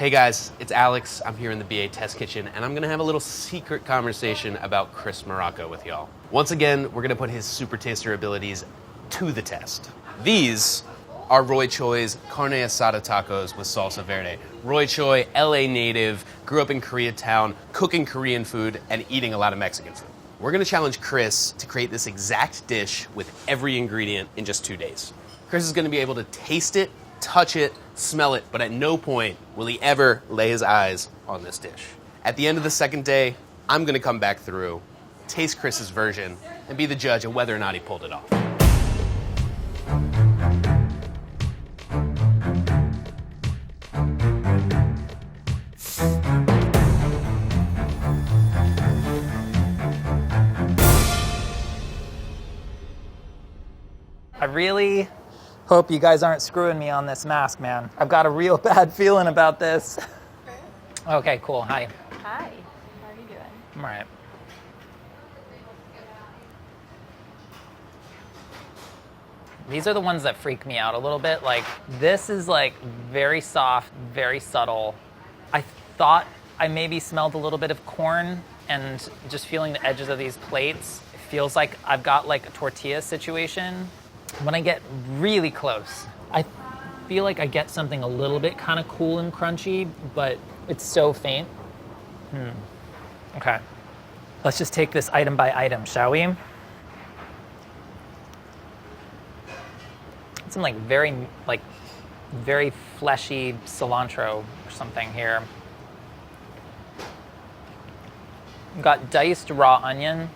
Hey guys, it's Alex. I'm here in the BA Test Kitchen, and I'm gonna have a little secret conversation about Chris Morocco with y'all. Once again, we're gonna put his super taster abilities to the test. These are Roy Choi's Carne Asada tacos with salsa verde. Roy Choi, LA native, grew up in Koreatown, cooking Korean food and eating a lot of Mexican food. We're gonna challenge Chris to create this exact dish with every ingredient in just 2 days. Chris is gonna be able to taste it, touch it, smell it, but at no point will he ever lay his eyes on this dish. At the end of the second day, I'm gonna come back through, taste Chris's version, and be the judge of whether or not he pulled it off. I really hope you guys aren't screwing me on this mask, man. I've got a real bad feeling about this. Okay, cool. Hi. Hi. How are you doing? I'm all right. These are the ones that freak me out a little bit. Like, this is like very soft, very subtle. I thought I maybe smelled a little bit of corn, and just feeling the edges of these plates, it feels like I've got like a tortilla situation. When I get really close, I feel like I get something a little bit kind of cool and crunchy, but it's so faint. Okay. Let's just take this item by item, shall we? Some very fleshy cilantro or something here. We've got diced raw onion.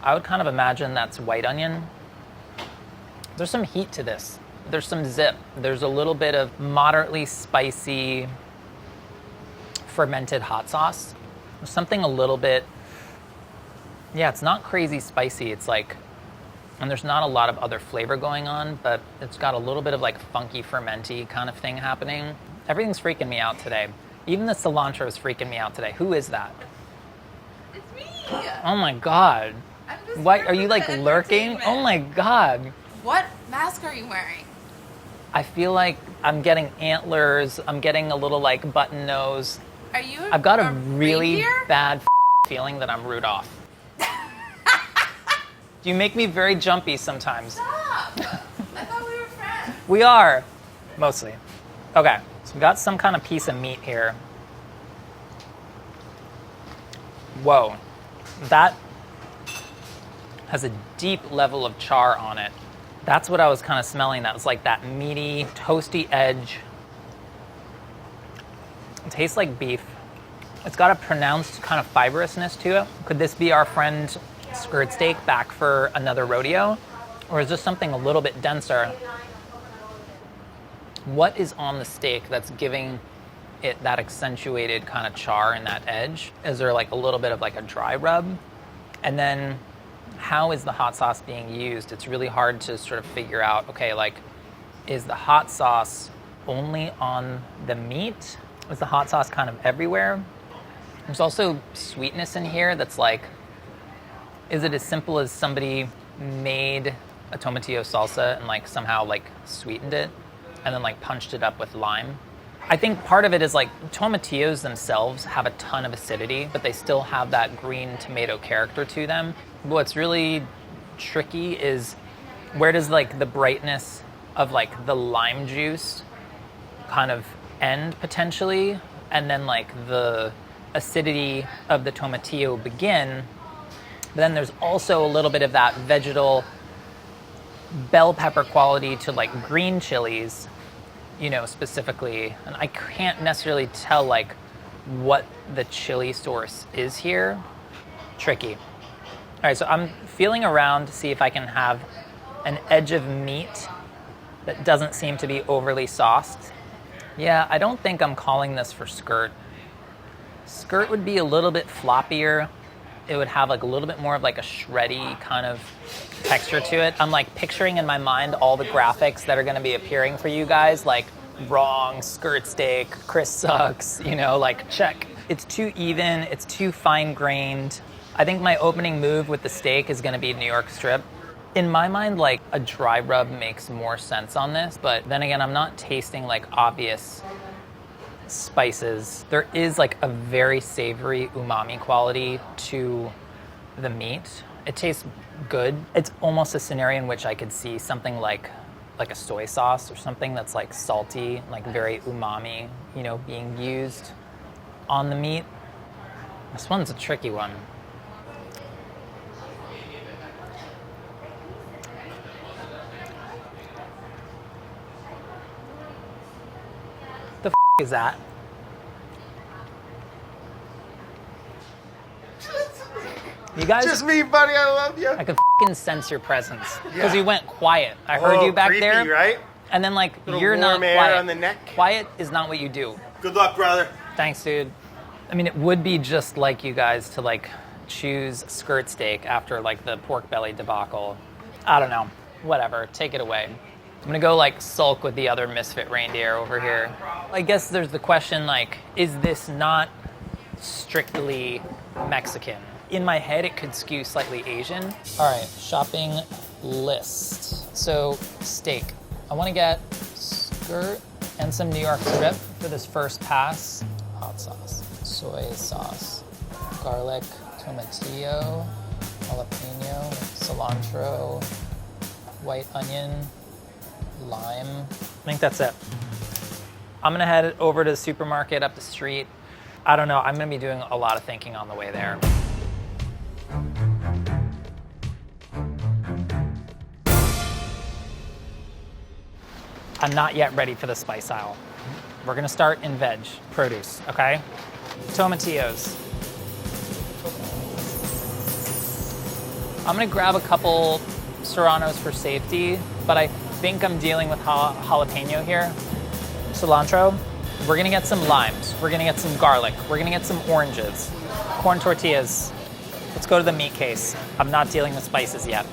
I would kind of imagine that's white onion. There's some heat to this. There's some zip. There's a little bit of moderately spicy fermented hot sauce. There's something a little bit, it's not crazy spicy. It's like, and there's not a lot of other flavor going on, but it's got a little bit of like funky fermenty kind of thing happening. Everything's freaking me out today. Even the cilantro is freaking me out today. Who is that? It's me! Oh my God. I'm just What, are you like lurking? Oh my God. What mask are you wearing? I feel like I'm getting antlers. I'm getting a little like button nose. Are you I've got a really reindeer? bad feeling that I'm Rudolph. You make me very jumpy sometimes. Stop! I thought we were friends. We are, mostly. Okay, so we got some kind of piece of meat here. Whoa, that has a deep level of char on it. That's what I was kind of smelling. That was like that meaty, toasty edge. It tastes like beef. It's got a pronounced kind of fibrousness to it. Could this be our friend skirt steak back for another rodeo? Or is this something a little bit denser? What is on the steak that's giving it that accentuated kind of char and that edge? Is there like a little bit of like a dry rub? And then how is the hot sauce being used? It's really hard to sort of figure out, okay, like, is the hot sauce only on the meat? Is the hot sauce kind of everywhere? There's also sweetness in here that's like, is it as simple as somebody made a tomatillo salsa and like somehow like sweetened it and then like punched it up with lime? I think part of it is like tomatillos themselves have a ton of acidity, but they still have that green tomato character to them. What's really tricky is where does like the brightness of like the lime juice kind of end potentially, and then like the acidity of the tomatillo begin. But then there's also a little bit of that vegetal bell pepper quality to like green chilies, specifically. And I can't necessarily tell like what the chili source is here. Tricky. All right, so I'm feeling around to see if I can have an edge of meat that doesn't seem to be overly sauced. Yeah, I don't think I'm calling this for skirt. Skirt would be a little bit floppier. It would have like a little bit more of like a shreddy kind of texture to it. I'm like picturing in my mind all the graphics that are gonna be appearing for you guys, like wrong, skirt steak, Chris sucks, like check. It's too even, it's too fine-grained. I think my opening move with the steak is gonna be New York strip. In my mind, like a dry rub makes more sense on this, but then again, I'm not tasting like obvious spices. There is like a very savory umami quality to the meat. It tastes good. It's almost a scenario in which I could see something like a soy sauce or something that's like salty, like very umami, you know, being used on the meat. This one's a tricky one. The is that? You guys, Just me, buddy. I love you. I could sense your presence because you went quiet. I heard you back creepy, there, right? and then like Little you're not warm air quiet. on the neck. Quiet is not what you do. Good luck, brother. Thanks, dude. I mean, it would be just like you guys to like choose skirt steak after like the pork belly debacle. I don't know. Whatever. Take it away. I'm gonna go like sulk with the other misfit reindeer over here. I guess there's the question like, is this not strictly Mexican? In my head, it could skew slightly Asian. All right, shopping list. So steak. I want to get skirt and some New York strip for this first pass. Hot sauce, soy sauce, garlic, tomatillo, jalapeno, cilantro, white onion, lime. I think that's it. I'm gonna head over to the supermarket up the street. I don't know, I'm gonna be doing a lot of thinking on the way there. I'm not yet ready for the spice aisle. We're gonna start in veg, produce, okay? Tomatillos. I'm gonna grab a couple serranos for safety, but I think I'm dealing with jalapeno here. Cilantro. We're gonna get some limes. We're gonna get some garlic. We're gonna get some oranges. Corn tortillas. Let's go to the meat case. I'm not dealing with spices yet.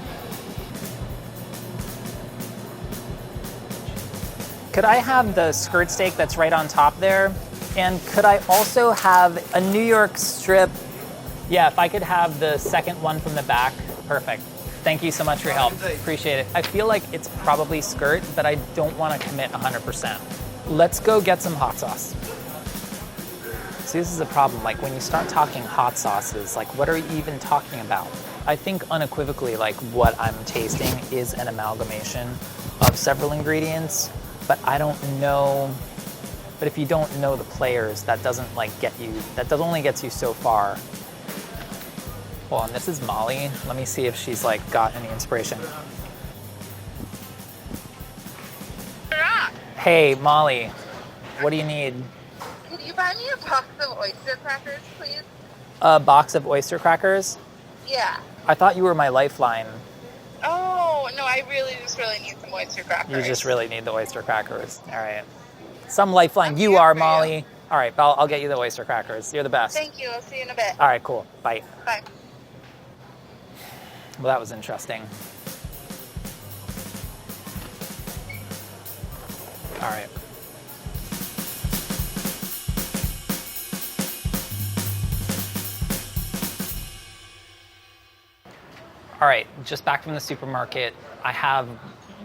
Could I have the skirt steak that's right on top there? And could I also have a New York strip? Yeah, if I could have the second one from the back, perfect. Thank you so much for your help. Appreciate it. I feel like it's probably skirt, but I don't want to commit 100%. Let's go get some hot sauce. See, this is the problem. Like when you start talking hot sauces, like what are you even talking about? I think unequivocally, like what I'm tasting is an amalgamation of several ingredients, but I don't know. But if you don't know the players, that doesn't like get you, that does only gets you so far. Well, and this is Molly. Let me see if she's like got any inspiration. Hey, Molly, what do you need? Could you buy me a box of oyster crackers, please? A box of oyster crackers? Yeah. I thought you were my lifeline. Oh, no, I just really need some oyster crackers. You just really need the oyster crackers. All right. Some lifeline. I'm You here are, for Molly. you. All right, I'll get you the oyster crackers. You're the best. Thank you. I'll see you in a bit. All right, cool. Bye. Bye. Well, that was interesting. All right. All right, just back from the supermarket. I have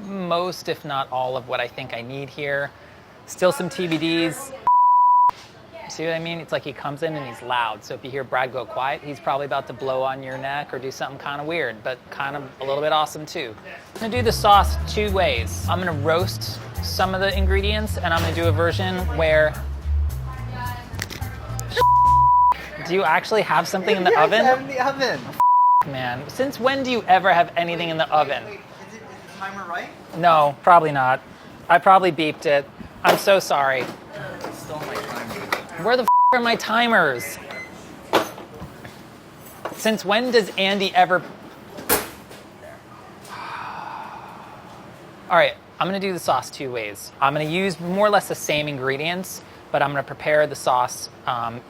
most, if not all, of what I think I need here. Still some TBDs. See what I mean? It's like he comes in and he's loud. So if you hear Brad go quiet, he's probably about to blow on your neck or do something kind of weird, but kind of a little bit awesome too. I'm gonna do the sauce two ways. I'm gonna roast some of the ingredients and I'm gonna do a version where... Do you actually have something in the oven? Have in the oven. Man, since when do you ever have anything in the oven? Wait, is the timer right? No, probably not. I probably beeped it. I'm so sorry. Still my timer. Where the are my timers? Since when does Andy ever... All right, I'm gonna do the sauce two ways. I'm gonna use more or less the same ingredients, but I'm gonna prepare the sauce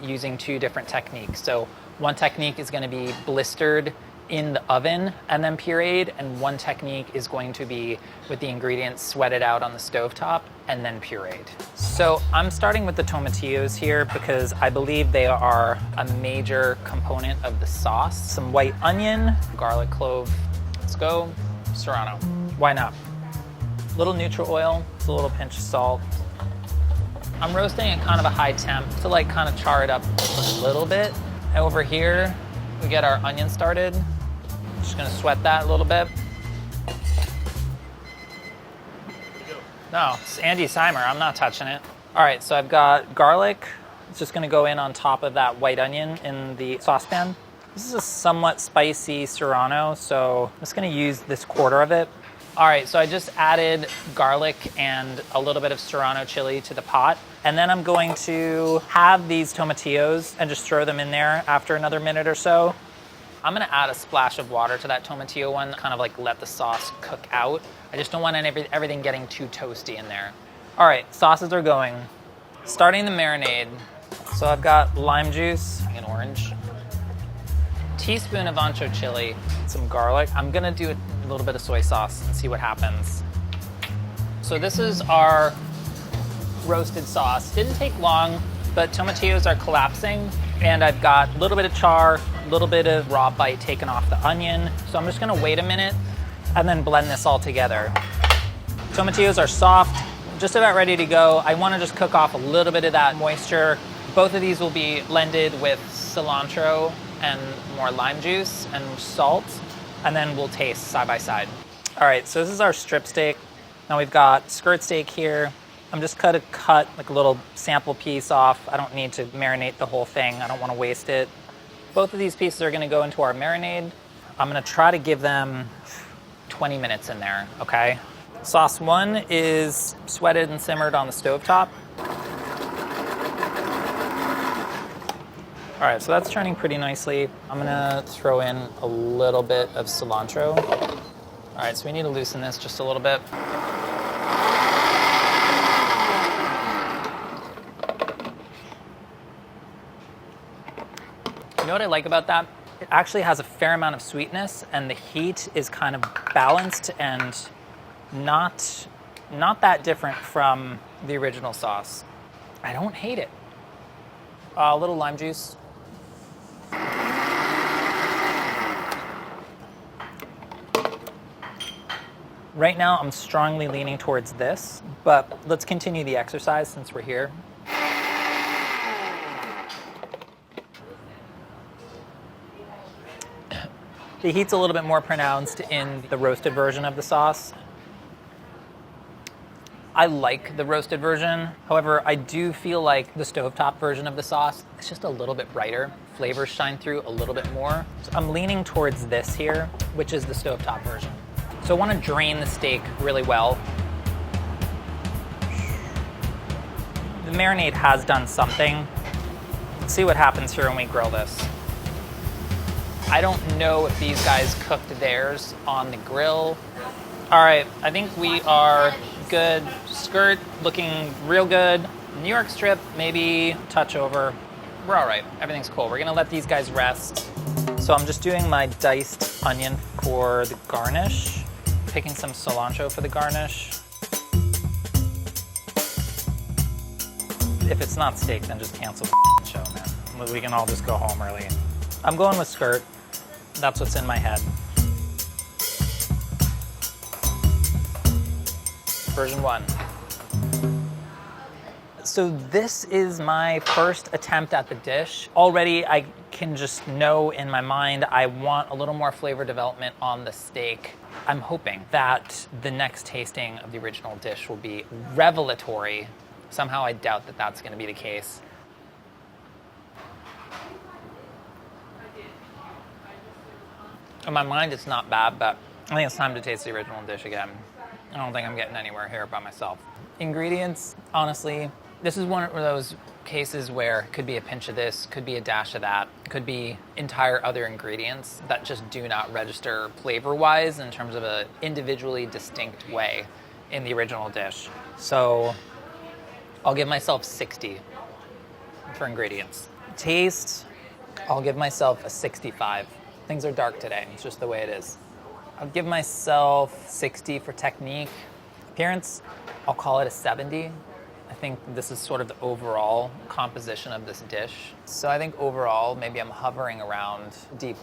using two different techniques. So one technique is gonna be blistered in the oven and then pureed, and one technique is going to be with the ingredients sweated out on the stovetop and then pureed. So I'm starting with the tomatillos here because I believe they are a major component of the sauce. Some white onion, garlic clove, let's go, serrano. Why not? A little neutral oil, a little pinch of salt. I'm roasting at kind of a high temp to like kind of char it up a little bit. And over here, we get our onion started. Just gonna sweat that a little bit. No, it's Andy Simer, I'm not touching it. All right, so I've got garlic. It's just gonna go in on top of that white onion in the saucepan. This is a somewhat spicy serrano, so I'm just gonna use this quarter of it. All right, so I just added garlic and a little bit of serrano chili to the pot. And then I'm going to have these tomatillos and just throw them in there after another minute or so. I'm gonna add a splash of water to that tomatillo one, kind of like let the sauce cook out. I just don't want everything getting too toasty in there. All right, sauces are going. Starting the marinade. So I've got lime juice, an orange, teaspoon of ancho chili, some garlic. I'm gonna do a little bit of soy sauce and see what happens. So this is our roasted sauce. Didn't take long, but tomatillos are collapsing, and I've got a little bit of char, a little bit of raw bite taken off the onion. So I'm just gonna wait a minute and then blend this all together. Tomatillos are soft, just about ready to go. I wanna just cook off a little bit of that moisture. Both of these will be blended with cilantro and more lime juice and salt, and then we'll taste side by side. All right, so this is our strip steak. Now we've got skirt steak here. I'm just gonna cut like a little sample piece off. I don't need to marinate the whole thing. I don't wanna waste it. Both of these pieces are gonna go into our marinade. I'm gonna try to give them 20 minutes in there, okay? Sauce one is sweated and simmered on the stovetop. All right, so that's turning pretty nicely. I'm gonna throw in a little bit of cilantro. All right, so we need to loosen this just a little bit. You know what I like about that? It actually has a fair amount of sweetness, and the heat is kind of balanced and not that different from the original sauce. I don't hate it. A little lime juice. Right now, I'm strongly leaning towards this, but let's continue the exercise since we're here. The heat's a little bit more pronounced in the roasted version of the sauce. I like the roasted version. However, I do feel like the stovetop version of the sauce is just a little bit brighter. Flavors shine through a little bit more. So I'm leaning towards this here, which is the stovetop version. So I want to drain the steak really well. The marinade has done something. Let's see what happens here when we grill this. I don't know if these guys cooked theirs on the grill. All right, I think we are good. Skirt looking real good. New York strip, maybe touch over. We're all right, everything's cool. We're gonna let these guys rest. So I'm just doing my diced onion for the garnish, picking some cilantro for the garnish. If it's not steak, then just cancel the show, man. We can all just go home early. I'm going with skirt. That's what's in my head. Version 1. So this is my first attempt at the dish. Already I can just know in my mind I want a little more flavor development on the steak. I'm hoping that the next tasting of the original dish will be revelatory. Somehow I doubt that that's going to be the case. In my mind, it's not bad, but I think it's time to taste the original dish again. I don't think I'm getting anywhere here by myself. Ingredients, honestly, this is one of those cases where it could be a pinch of this, could be a dash of that, could be entire other ingredients that just do not register flavor-wise in terms of an individually distinct way in the original dish. So I'll give myself 60 for ingredients. Taste, I'll give myself a 65. Things are dark today. It's just the way it is. I'll give myself 60 for technique. Appearance, I'll call it a 70. I think this is sort of the overall composition of this dish. So I think overall, maybe I'm hovering around D+.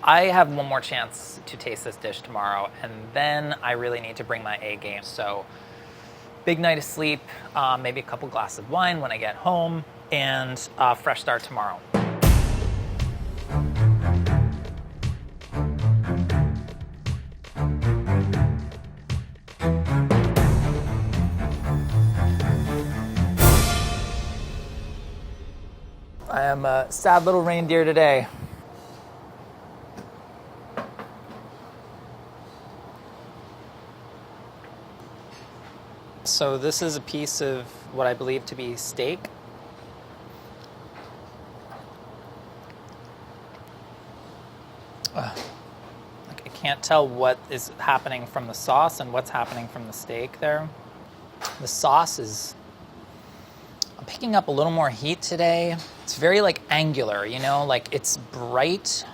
I have one more chance to taste this dish tomorrow, and then I really need to bring my A game. So big night of sleep, maybe a couple glasses of wine when I get home, and fresh start tomorrow. I am a sad little reindeer today. So this is a piece of what I believe to be steak. I can't tell what is happening from the sauce and what's happening from the steak there. The sauce is, I'm picking up a little more heat today. It's very like angular, you know, like it's bright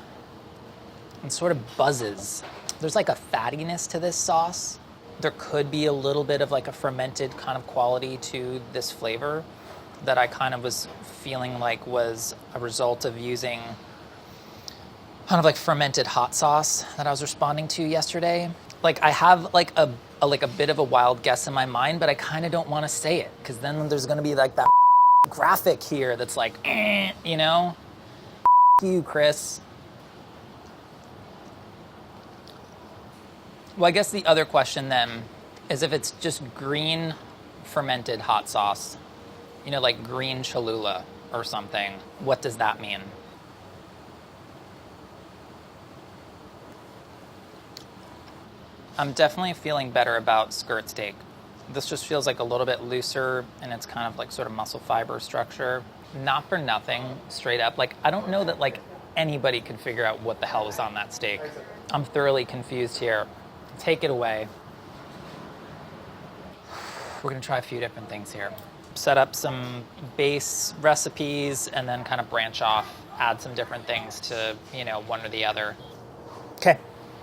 and sort of buzzes. There's like a fattiness to this sauce. There could be a little bit of like a fermented kind of quality to this flavor that I kind of was feeling like was a result of using kind of like fermented hot sauce that I was responding to yesterday. Like I have like a bit of a wild guess in my mind, but I kind of don't want to say it because then there's going to be like that graphic here that's like, you know, you, Chris. Well, I guess the other question then is if it's just green fermented hot sauce, you know, like green Cholula or something, what does that mean? I'm definitely feeling better about skirt steak. This just feels like a little bit looser and it's kind of like sort of muscle fiber structure. Not for nothing, straight up. Like, I don't know that like anybody could figure out what the hell was on that steak. I'm thoroughly confused here. Take it away. We're gonna try a few different things here. Set up some base recipes and then kind of branch off, add some different things to, you know, one or the other. Okay,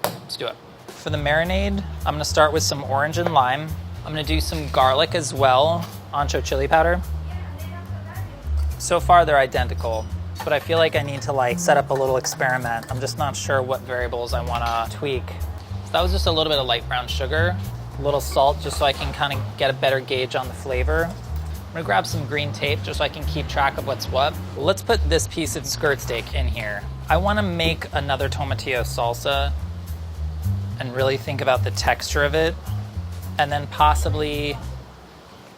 let's do it. For the marinade, I'm gonna start with some orange and lime. I'm gonna do some garlic as well, ancho chili powder. So far they're identical, but I feel like I need to like set up a little experiment. I'm just not sure what variables I wanna tweak. So that was just a little bit of light brown sugar, a little salt just so I can kind of get a better gauge on the flavor. I'm gonna grab some green tape just so I can keep track of what's what. Let's put this piece of skirt steak in here. I wanna make another tomatillo salsa and really think about the texture of it, and then possibly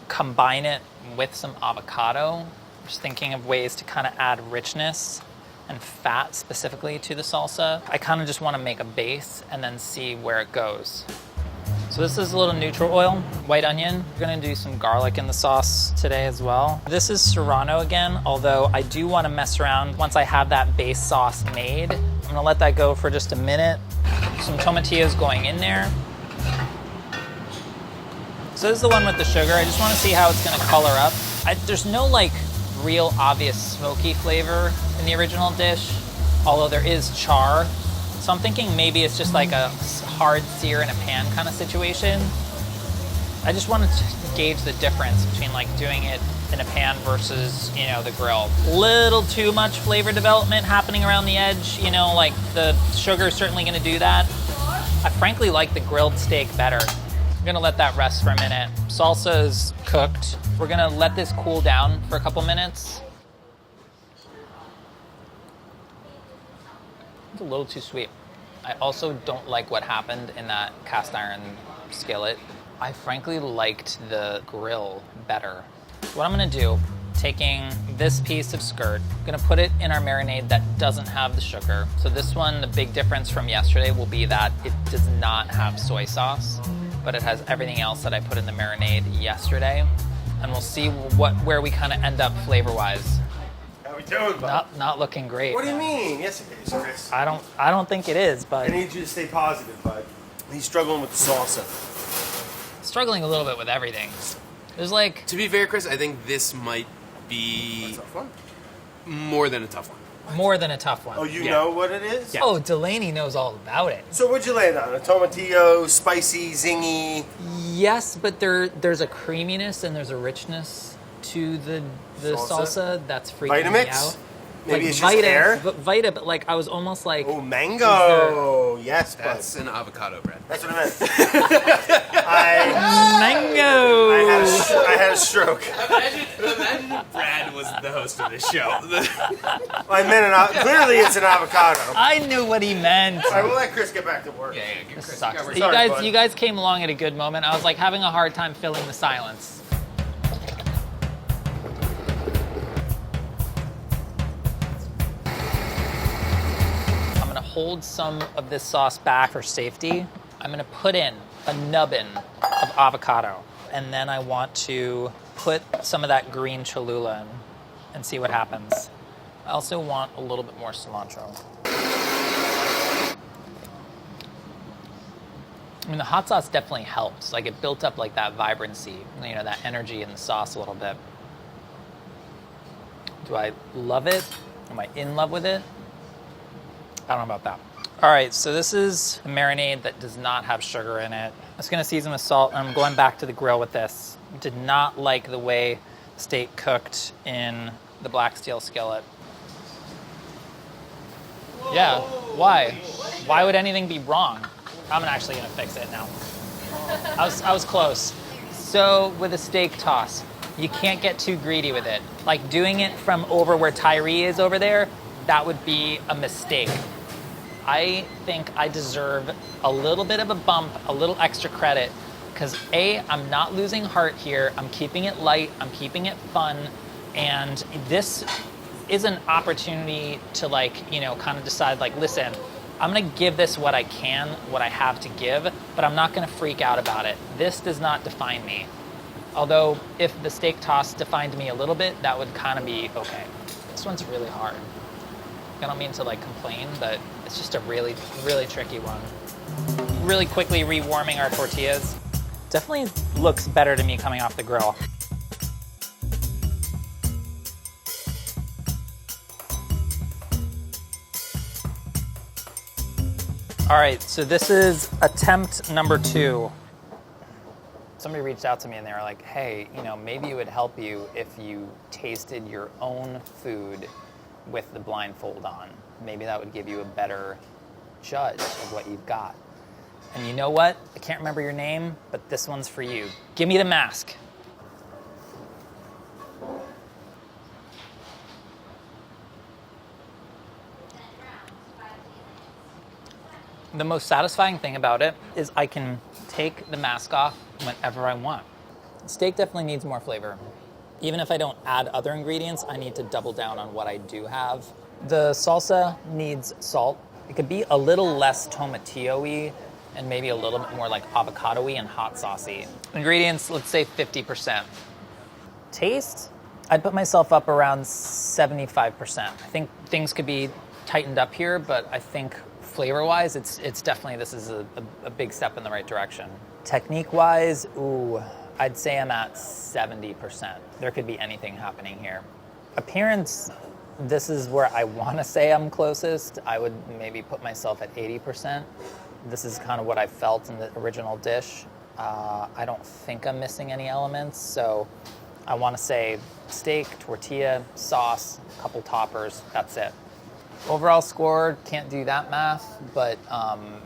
combine it with some avocado. Just thinking of ways to kind of add richness and fat specifically to the salsa. I kind of just want to make a base and then see where it goes. So this is a little neutral oil, white onion. We're gonna do some garlic in the sauce today as well. This is Serrano again, although I do want to mess around once I have that base sauce made. I'm gonna let that go for just a minute. Some tomatillos going in there. So this is the one with the sugar. I just want to see how it's going to color up. There's no like real obvious smoky flavor in the original dish, although there is char. So I'm thinking maybe it's just like a hard sear in a pan kind of situation. I just wanted to gauge the difference between like doing it in a pan versus, you know, the grill. Little too much flavor development happening around the edge, you know, like the sugar is certainly going to do that. I frankly like the grilled steak better. I'm gonna let that rest for a minute. Salsa is cooked. We're gonna let this cool down for a couple minutes. It's a little too sweet. I also don't like what happened in that cast iron skillet. I frankly liked the grill better. What I'm gonna do, taking this piece of skirt, I'm gonna put it in our marinade that doesn't have the sugar. So this one, the big difference from yesterday will be that it does not have soy sauce, but it has everything else that I put in the marinade yesterday. And we'll see where we kind of end up flavor-wise. How we doing, bud? Not looking great. What do you mean? Yes, it is, Chris. I don't think it is, but I need you to stay positive, bud. He's struggling with the salsa. struggling a little bit with everything. There's like, To be fair, Chris, I think this might be That's a tough one. more than a tough one. more than a tough one. Oh, you Yeah. know what it is? Oh, Delaney knows all about it. So what'd you land on? A tomatillo, spicy, zingy? Yes, but there's a creaminess and there's a richness to the salsa, Salsa? that's freaking me Vitamix? out. Maybe it's just air? Vita, but like I was almost like... Oh, mango. Yes, but That's an avocado bread. that's what I meant. Mango! I had a stroke. Imagine Brad was the host of this show. I meant clearly it's an avocado. I knew what he meant. All right, we'll let Chris get back to work. This sucks. Sorry, bud. You guys came along at a good moment. I was like having a hard time filling the silence. I'm gonna hold some of this sauce back for safety. I'm gonna put in a nubbin of avocado, and then I want to put some of that green Cholula in and see what happens. I also want a little bit more cilantro. I mean, the hot sauce definitely helps. Like, it built up like that vibrancy, you know, that energy in the sauce a little bit. Do I love it? Am I in love with it? I don't know about that. All right, so this is a marinade that does not have sugar in it. I'm just gonna season with salt, and I'm going back to the grill with this. Did not like the way steak cooked in the black steel skillet. Yeah, why? Why would anything be wrong? I'm actually gonna fix it now. I was close. So with a steak toss, you can't get too greedy with it. Like doing it from over where Tyree is over there, that would be a mistake. I think I deserve a little bit of a bump, a little extra credit, because A, I'm not losing heart here. I'm keeping it light, I'm keeping it fun, and this is an opportunity to like, you know, kind of decide like, listen, I'm gonna give this what I can, what I have to give, but I'm not gonna freak out about it. This does not define me. Although if the steak toss defined me a little bit, that would kind of be okay. This one's really hard. I don't mean to like complain, but it's just a really, really tricky one. Really quickly rewarming our tortillas. Definitely looks better to me coming off the grill. All right, so this is attempt number 2. Somebody reached out to me and they were like, hey, you know, maybe it would help you if you tasted your own food with the blindfold on. Maybe that would give you a better judge of what you've got. And you know what? I can't remember your name, but this one's for you. Give me the mask. The most satisfying thing about it is I can take the mask off whenever I want. Steak definitely needs more flavor. Even if I don't add other ingredients, I need to double down on what I do have. The salsa needs salt. It could be a little less tomatillo-y and maybe a little bit more like avocado-y and hot saucy. Ingredients, let's say 50%. Taste, I'd put myself up around 75%. I think things could be tightened up here, but I think flavor-wise, it's definitely, this is a big step in the right direction. Technique-wise, ooh, I'd say I'm at 70%. There could be anything happening here. Appearance, this is where I want to say I'm closest. I would maybe put myself at 80%. This is kind of what I felt in the original dish. I don't think I'm missing any elements, so I want to say steak, tortilla, sauce, a couple toppers, that's it. Overall score, can't do that math, but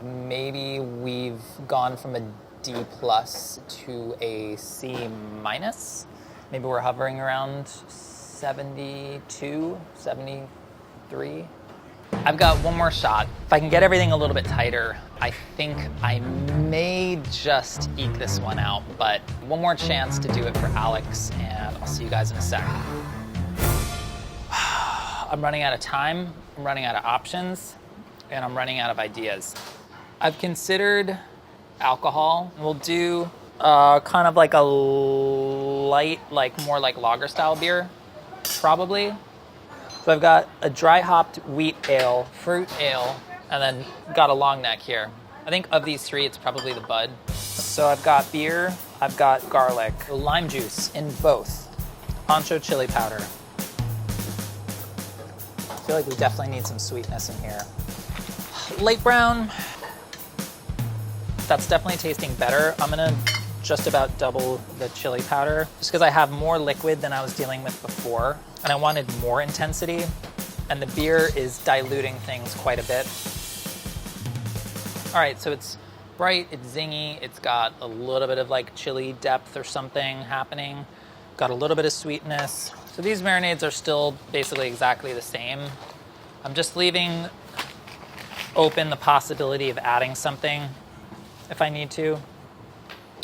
maybe we've gone from a D plus to a C minus. Maybe we're hovering around 72, 73. I've got one more shot. If I can get everything a little bit tighter, I think I may just eke this one out, but one more chance to do it for Alex, and I'll see you guys in a sec. I'm running out of time, I'm running out of options, and I'm running out of ideas. I've considered alcohol. We'll do kind of like a light, like more like lager style beer, probably. So I've got a dry hopped wheat ale, fruit ale, and then got a long neck here. I think of these three, it's probably the bud. So I've got beer, I've got garlic, lime juice in both, poncho chili powder. I feel like we definitely need some sweetness in here. Light brown, that's definitely tasting better. I'm gonna just about double the chili powder just because I have more liquid than I was dealing with before and I wanted more intensity. and the beer is diluting things quite a bit. All right, so it's bright, it's zingy, it's got a little bit of like chili depth or something happening, got a little bit of sweetness. So these marinades are still basically exactly the same. I'm just leaving open the possibility of adding something if I need to.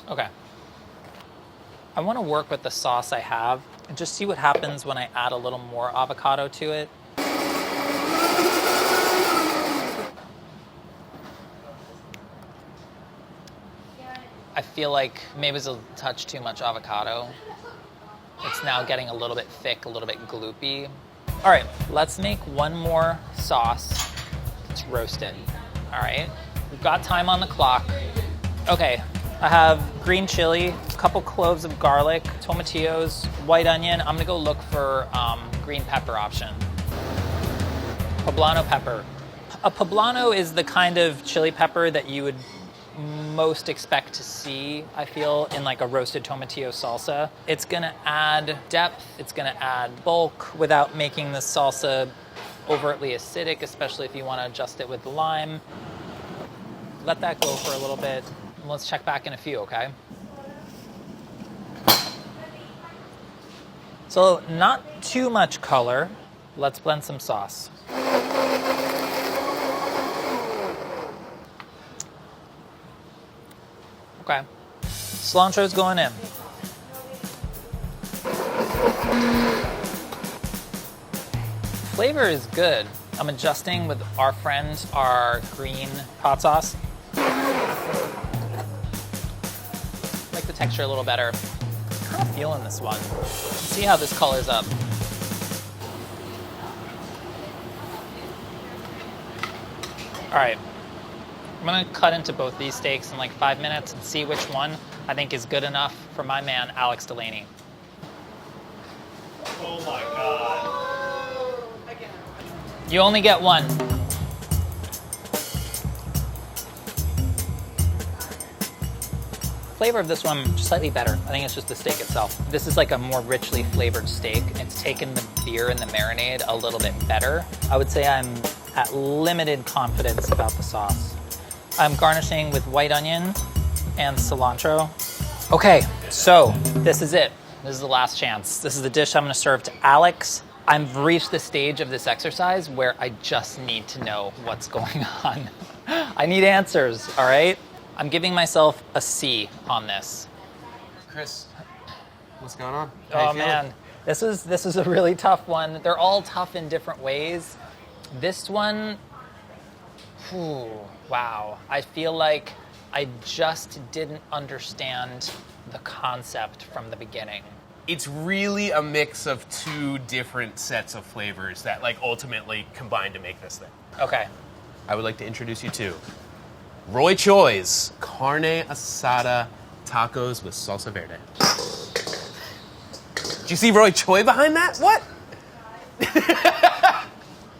Okay. I want to work with the sauce I have and just see what happens when I add a little more avocado to it. I feel like maybe it was a touch too much avocado. It's now getting a little bit thick, a little bit gloopy. All right, let's make one more sauce that's roasted. All right, we've got time on the clock. Okay, I have green chili, a couple cloves of garlic, tomatillos, white onion. I'm gonna go look for green pepper option. Poblano pepper. A poblano is the kind of chili pepper that you would most expect to see, I feel, in like a roasted tomatillo salsa. It's gonna add depth, it's gonna add bulk without making the salsa overtly acidic, especially if you wanna adjust it with lime. Let that go for a little bit. And let's check back in a few, okay? So not too much color. Let's blend some sauce. Okay. Cilantro's going in. Flavor is good. I'm adjusting with our friend, our green hot sauce. Like the texture a little better. Kind of feeling this one. Let's see how this colors up. All right. I'm gonna cut into both these steaks in like 5 minutes and see which one I think is good enough for my man, Alex Delaney. Oh my God. You only get one. Flavor of this one, slightly better. I think it's just the steak itself. This is like a more richly flavored steak. It's taken the beer and the marinade a little bit better. I would say I'm at limited confidence about the sauce. I'm garnishing with white onion and cilantro. Okay, so this is it. This is the last chance. This is the dish I'm gonna serve to Alex. I've reached the stage of this exercise where I just need to know what's going on. I need answers, all right? I'm giving myself a C on this. Chris, what's going on? Oh man, this is a really tough one. They're all tough in different ways. This one, wow. I feel like I just didn't understand the concept from the beginning. It's really a mix of two different sets of flavors that like ultimately combine to make this thing. Okay. I would like to introduce you to Roy Choi's Carne Asada tacos with salsa verde. Do you see Roy Choi behind that? What?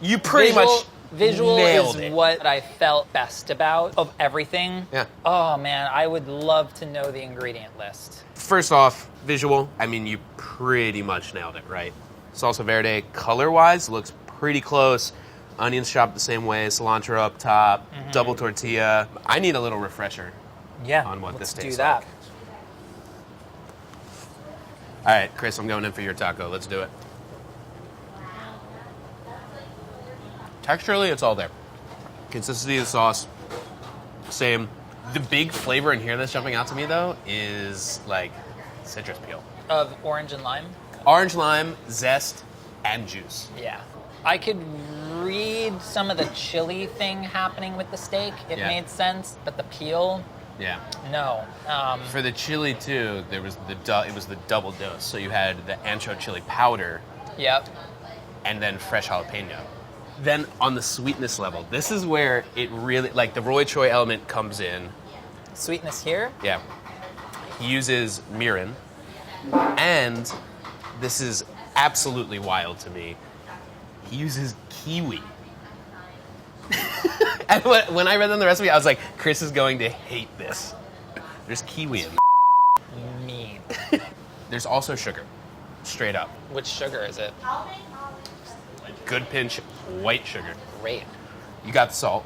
You pretty much Visual nailed is it. what I felt best about of everything. Yeah. Oh man, I would love to know the ingredient list. First off, visual. I mean, you pretty much nailed it, right? Salsa verde, color-wise, looks pretty close. Onions chopped the same way, cilantro up top, double tortilla. I need a little refresher Yeah, on what let's this do tastes that. like. All right, Chris, I'm going in for your taco. Let's do it. Texturally, it's all there. Consistency of the sauce, same. The big flavor in here that's jumping out to me, though, is like citrus peel. Of orange and lime? Orange lime, zest, and juice. Yeah. I could read some of the chili thing happening with the steak. It Yeah. made sense, but the peel, Yeah. no. For the chili, too, there was it was the double dose. So you had the ancho chili powder Yep. and then fresh jalapeno. Then on the sweetness level, this is where it really, like the Roy Choi element comes in. Sweetness here. Yeah. He uses mirin, and this is absolutely wild to me. He uses kiwi. And when I read on the recipe, I was like, Chris is going to hate this. There's kiwi in there. Mean. There's also sugar, straight up. Which sugar is it? good pinch white sugar. Great. You got the salt.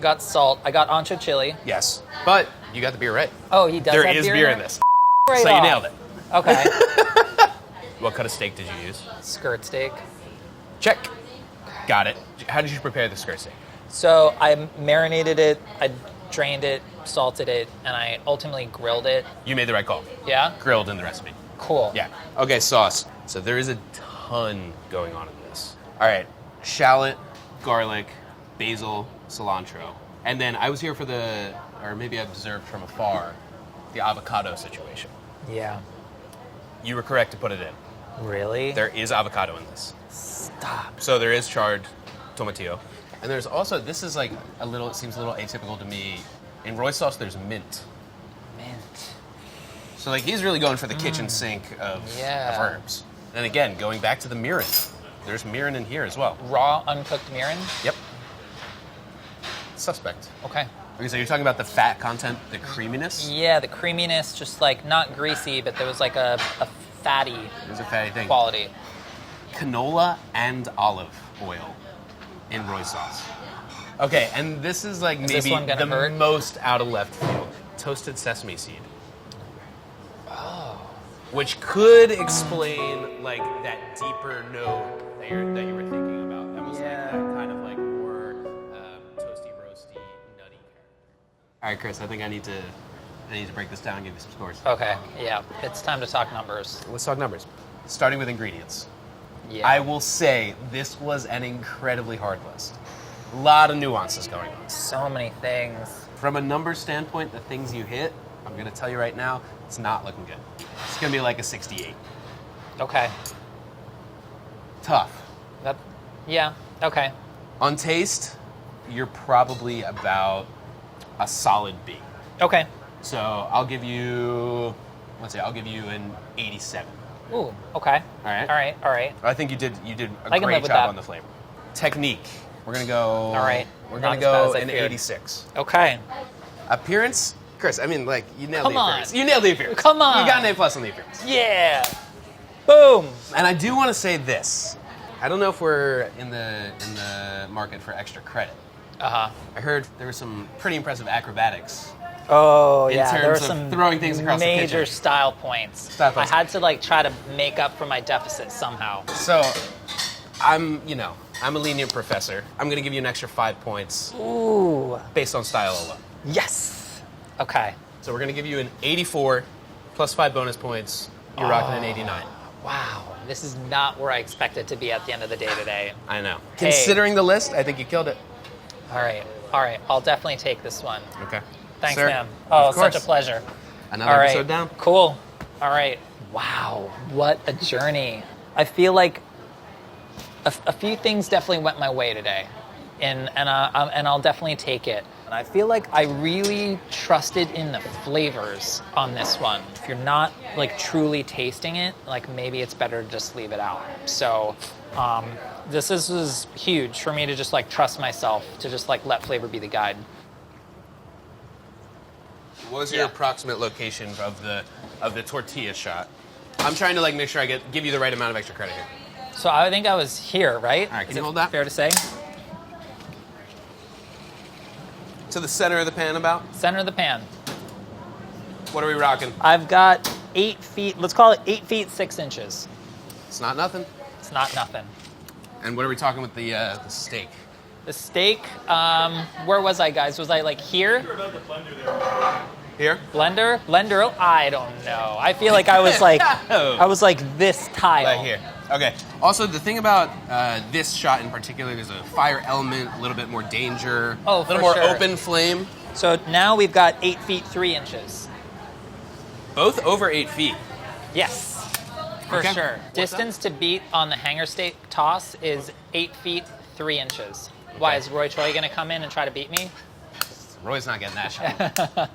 Got salt. I got ancho chili. Yes. But you got the beer right. Oh, he does There have is beer beer in in there? this. Right So you off. nailed it. Okay. What cut of steak did you use? Skirt steak. Check. Got it. How did you prepare the skirt steak? So I marinated it, I drained it, salted it, and I ultimately grilled it. You made the right call. Yeah? Grilled in the recipe. Cool. Yeah. Okay, sauce. So there is a ton going on in this. All right. Shallot, garlic, basil, cilantro. And then I was here for or maybe I observed from afar, the avocado situation. Yeah. You were correct to put it in. Really? There is avocado in this. Stop. So there is charred tomatillo. And there's also, this is like it seems a little atypical to me. In Roy sauce, there's mint. Mint. So like he's really going for the kitchen sink of herbs. And again, going back to the mirin. There's mirin in here as well. Raw, uncooked mirin? Yep. Suspect. Okay. Okay, so you're talking about the fat content, the creaminess? Yeah, the creaminess, just like not greasy, but there was like a fatty There's a fatty thing. quality. Canola and olive oil in Roy sauce. Okay, and this is like Is this maybe one gonna the hurt? most out of left field. Toasted sesame seed. Oh. Which could explain like that deeper note that you were thinking about. Almost Yeah. like that kind of like more toasty, roasty, nutty character. All right, Chris, I think I need to break this down and give you some scores. Okay, yeah. It's time to talk numbers. Let's talk numbers. Starting with ingredients. Yeah. I will say this was an incredibly hard list. A lot of nuances going on. So many things. From a numbers standpoint, the things you hit, I'm going to tell you right now, it's not looking good. It's going to be like a 68. Okay. Tough. Yeah, okay. On taste, you're probably about a solid B. Okay. So I'll give you an 87. Ooh, okay. All right. All right, all right. I think you did a I can live great with job that. on the flavor. Technique. We're going to go All right. We're Not going to as bad go as I an feared. 86. Okay. Appearance? Chris, I mean, like, you nailed Come the on. appearance. You nailed the appearance. Come on. You got an A+ on the appearance. Yeah. Boom. And I do want to say this. I don't know if we're in the market for extra credit. Uh-huh. I heard there was some pretty impressive acrobatics. Oh, In yeah. There were terms of some throwing things across the major kitchen. style points. Style points. I had to like try to make up for my deficit somehow. So, I'm a lenient professor. I'm going to give you an extra 5 points Ooh. based on style alone. Yes. Okay. So we're going to give you an 84 plus 5 bonus points. You're rocking an 89. Wow. This is not where I expected to be at the end of the day today. I know. Hey. Considering the list, I think you killed it. All right. All right. I'll definitely take this one. Okay. Thanks, Sir, man. Oh, of course. such a pleasure. Another All right. episode down. Cool. All right. Wow. What a journey. I feel like a few things definitely went my way today, and I'll definitely take it. And I feel like I really trusted in the flavors on this one. If you're not like truly tasting it, like maybe it's better to just leave it out. So this was huge for me to just like trust myself to just like let flavor be the guide. What was your approximate location of the tortilla shot? I'm trying to like make sure I give you the right amount of extra credit here. So I think I was here, right? All right, can Is you it hold that? fair to say? To the center of the pan about? Center of the pan. What are we rocking? I've got 8 feet, let's call it 8 feet, 6 inches. It's not nothing. It's not nothing. And what are we talking with the steak? The steak, where was I, guys? Was I like here? Here? Blender? Blender? I don't know. I feel like I was like, I was like this tile. Right here. Okay. Also, the thing about this shot in particular, there's a fire element, a little bit more danger, Oh, a little for more sure. open flame. So now we've got 8 feet, 3 inches. Both over 8 feet. Yes, for Okay. sure. What's Distance to beat on the hanger steak toss is 8 feet, 3 inches. Why, is Roy Choi going to come in and try to beat me? Roy's not getting that shot.